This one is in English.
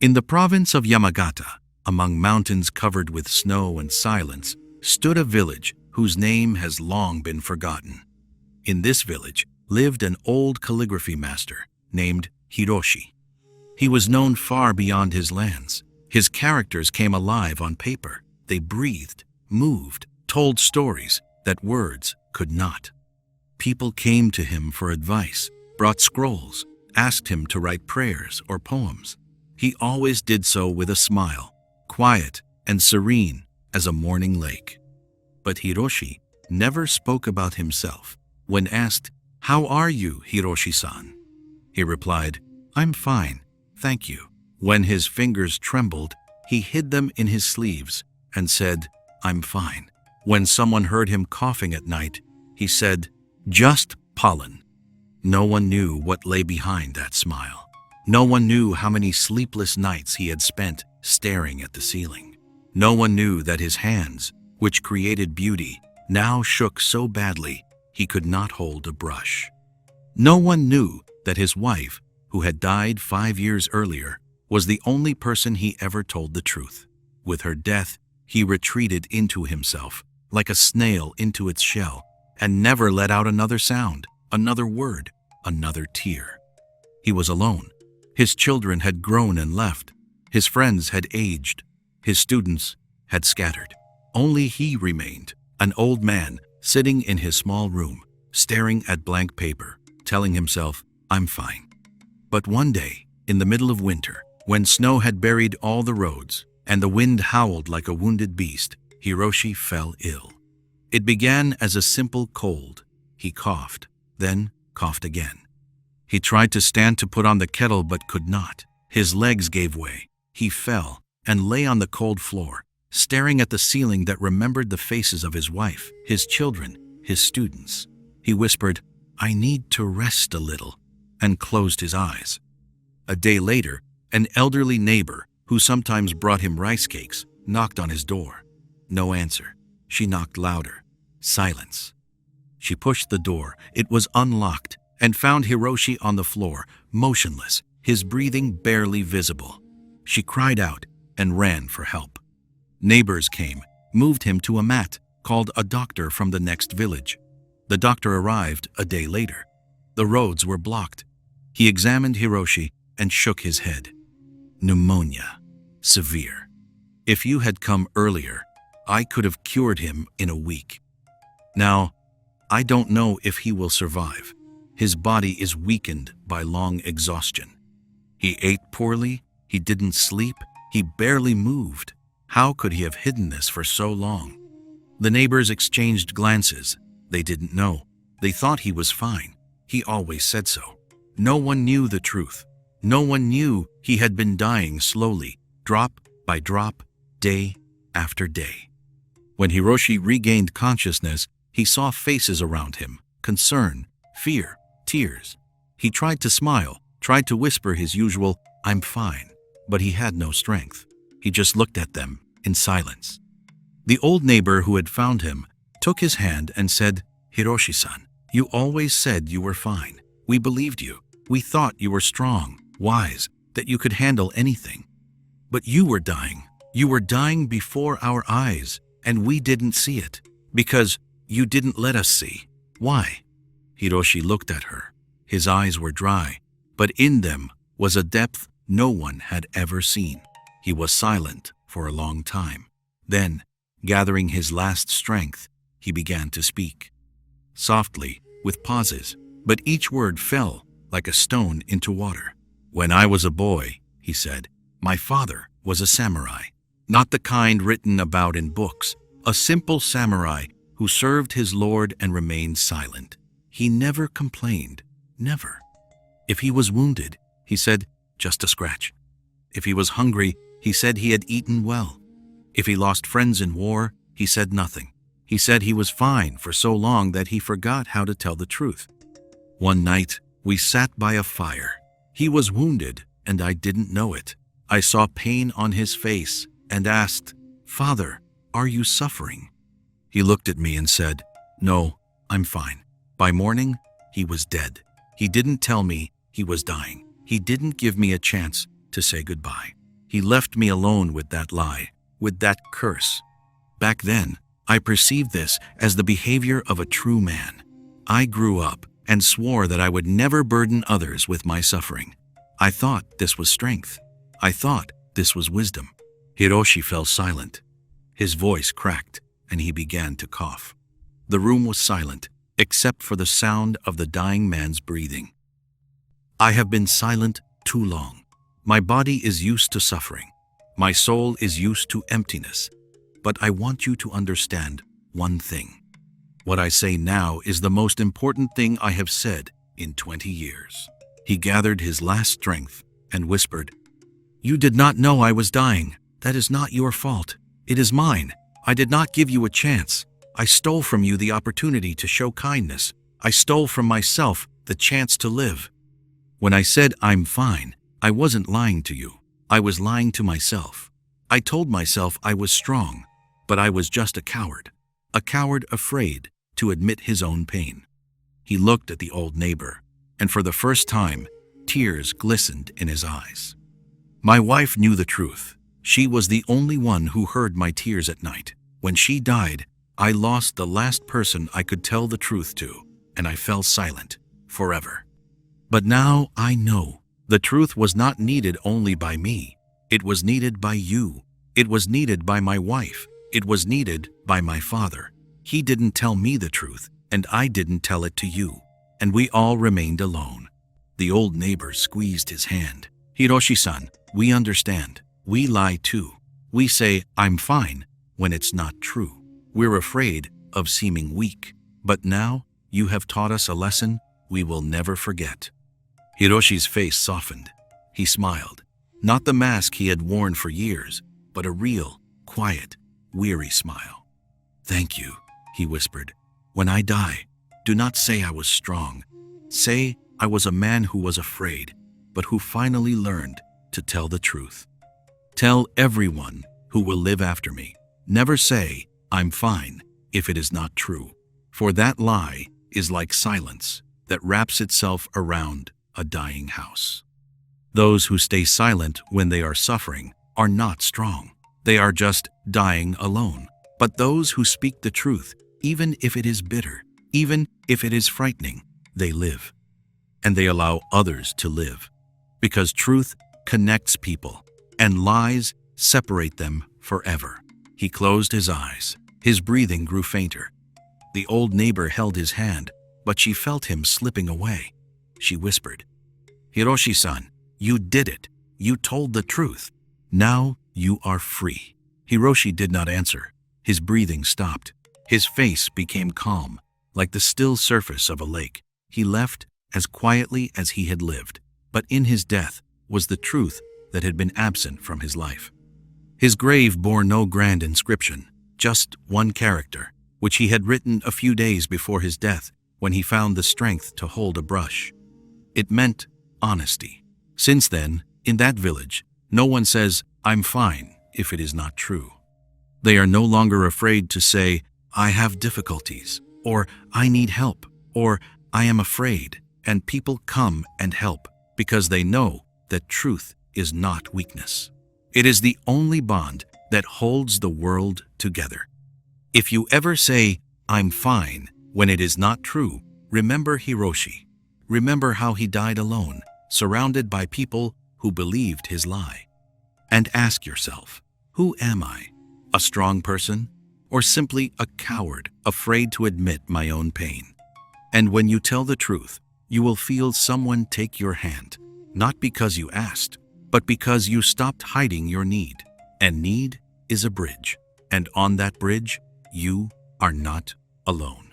In the province of Yamagata, among mountains covered with snow and silence, stood a village whose name has long been forgotten. In this village lived an old calligraphy master named Hiroshi. He was known far beyond his lands. His characters came alive on paper. They breathed, moved, told stories that words could not. People came to him for advice, brought scrolls, asked him to write prayers or poems. He always did so with a smile, quiet and serene as a morning lake. But Hiroshi never spoke about himself. When asked, "How are you, Hiroshi-san?" he replied, "I'm fine, thank you." When his fingers trembled, he hid them in his sleeves and said, "I'm fine." When someone heard him coughing at night, he said, "Just pollen." No one knew what lay behind that smile. No one knew how many sleepless nights he had spent staring at the ceiling. No one knew that his hands, which created beauty, now shook so badly he could not hold a brush. No one knew that his wife, who had died 5 years earlier, was the only person he ever told the truth. With her death, he retreated into himself, like a snail into its shell, and never let out another sound, another word, another tear. He was alone. His children had grown and left. His friends had aged. His students had scattered. Only he remained, an old man sitting in his small room, staring at blank paper, telling himself, "I'm fine." But one day, in the middle of winter, when snow had buried all the roads and the wind howled like a wounded beast, Hiroshi fell ill. It began as a simple cold. He coughed, then coughed again. He tried to stand to put on the kettle but could not. His legs gave way. He fell and lay on the cold floor, staring at the ceiling that remembered the faces of his wife, his children, his students. He whispered, "I need to rest a little," and closed his eyes. A day later, an elderly neighbor, who sometimes brought him rice cakes, knocked on his door. No answer. She knocked louder. Silence. She pushed the door. It was unlocked, and found Hiroshi on the floor, motionless, his breathing barely visible. She cried out and ran for help. Neighbors came, moved him to a mat, called a doctor from the next village. The doctor arrived a day later. The roads were blocked. He examined Hiroshi and shook his head. "Pneumonia. Severe. If you had come earlier, I could have cured him in a week. Now, I don't know if he will survive. His body is weakened by long exhaustion. He ate poorly, he didn't sleep, he barely moved. How could he have hidden this for so long?" The neighbors exchanged glances. They didn't know. They thought he was fine. He always said so. No one knew the truth. No one knew he had been dying slowly, drop by drop, day after day. When Hiroshi regained consciousness, he saw faces around him, concern, fear, tears. He tried to smile, tried to whisper his usual, "I'm fine," but he had no strength. He just looked at them in silence. The old neighbor who had found him took his hand and said, "Hiroshi-san, you always said you were fine. We believed you. We thought you were strong, wise, that you could handle anything. But you were dying. You were dying before our eyes, and we didn't see it, because you didn't let us see. Why?" Hiroshi looked at her. His eyes were dry, but in them was a depth no one had ever seen. He was silent for a long time. Then, gathering his last strength, he began to speak. Softly, with pauses, but each word fell like a stone into water. "When I was a boy," he said, "my father was a samurai. Not the kind written about in books, a simple samurai who served his lord and remained silent. He never complained, never. If he was wounded, he said, 'Just a scratch.' If he was hungry, he said he had eaten well. If he lost friends in war, he said nothing. He said he was fine for so long that he forgot how to tell the truth. One night, we sat by a fire. He was wounded, and I didn't know it. I saw pain on his face and asked, 'Father, are you suffering?' He looked at me and said, 'No, I'm fine.' By morning, he was dead. He didn't tell me he was dying. He didn't give me a chance to say goodbye. He left me alone with that lie, with that curse. Back then, I perceived this as the behavior of a true man. I grew up and swore that I would never burden others with my suffering. I thought this was strength. I thought this was wisdom. Hiroshi fell silent. His voice cracked, and he began to cough. The room was silent, except for the sound of the dying man's breathing. I have been silent too long. My body is used to suffering. My soul is used to emptiness. But I want you to understand one thing. What I say now is the most important thing I have said in 20 years. He gathered his last strength and whispered, "You did not know I was dying. That is not your fault. It is mine. I did not give you a chance. I stole from you the opportunity to show kindness. I stole from myself the chance to live. When I said I'm fine, I wasn't lying to you. I was lying to myself. I told myself I was strong, but I was just a coward afraid to admit his own pain." He looked at the old neighbor, and for the first time, tears glistened in his eyes. My wife knew the truth. She was the only one who heard my tears at night. When she died, I lost the last person I could tell the truth to, and I fell silent forever. But now I know the truth was not needed only by me. It was needed by you. It was needed by my wife. It was needed by my father. He didn't tell me the truth, and I didn't tell it to you, and we all remained alone. The old neighbor squeezed his hand. Hiroshi-san, we understand. We lie too. We say, I'm fine, when it's not true. We're afraid of seeming weak. But now, you have taught us a lesson we will never forget. Hiroshi's face softened. He smiled. Not the mask he had worn for years, but a real, quiet, weary smile. Thank you, he whispered. When I die, do not say I was strong. Say I was a man who was afraid, but who finally learned to tell the truth. Tell everyone who will live after me. Never say, I'm fine, if it is not true. For that lie is like silence that wraps itself around a dying house. Those who stay silent when they are suffering are not strong. They are just dying alone. But those who speak the truth, even if it is bitter, even if it is frightening, they live. And they allow others to live. Because truth connects people, and lies separate them forever. He closed his eyes. His breathing grew fainter. The old neighbor held his hand, but she felt him slipping away. She whispered, Hiroshi-san, you did it. You told the truth. Now you are free. Hiroshi did not answer. His breathing stopped. His face became calm, like the still surface of a lake. He left as quietly as he had lived, but in his death was the truth that had been absent from his life. His grave bore no grand inscription, just one character, which he had written a few days before his death when he found the strength to hold a brush. It meant honesty. Since then, in that village, no one says, I'm fine, if it is not true. They are no longer afraid to say, I have difficulties, or I need help, or I am afraid, and people come and help because they know that truth is not weakness. It is the only bond that holds the world together. If you ever say, I'm fine, when it is not true, remember Hiroshi. Remember how he died alone, surrounded by people who believed his lie. And ask yourself, who am I? A strong person? Or simply a coward afraid to admit my own pain? And when you tell the truth, you will feel someone take your hand, not because you asked, but because you stopped hiding your need. And need is a bridge. And on that bridge, you are not alone.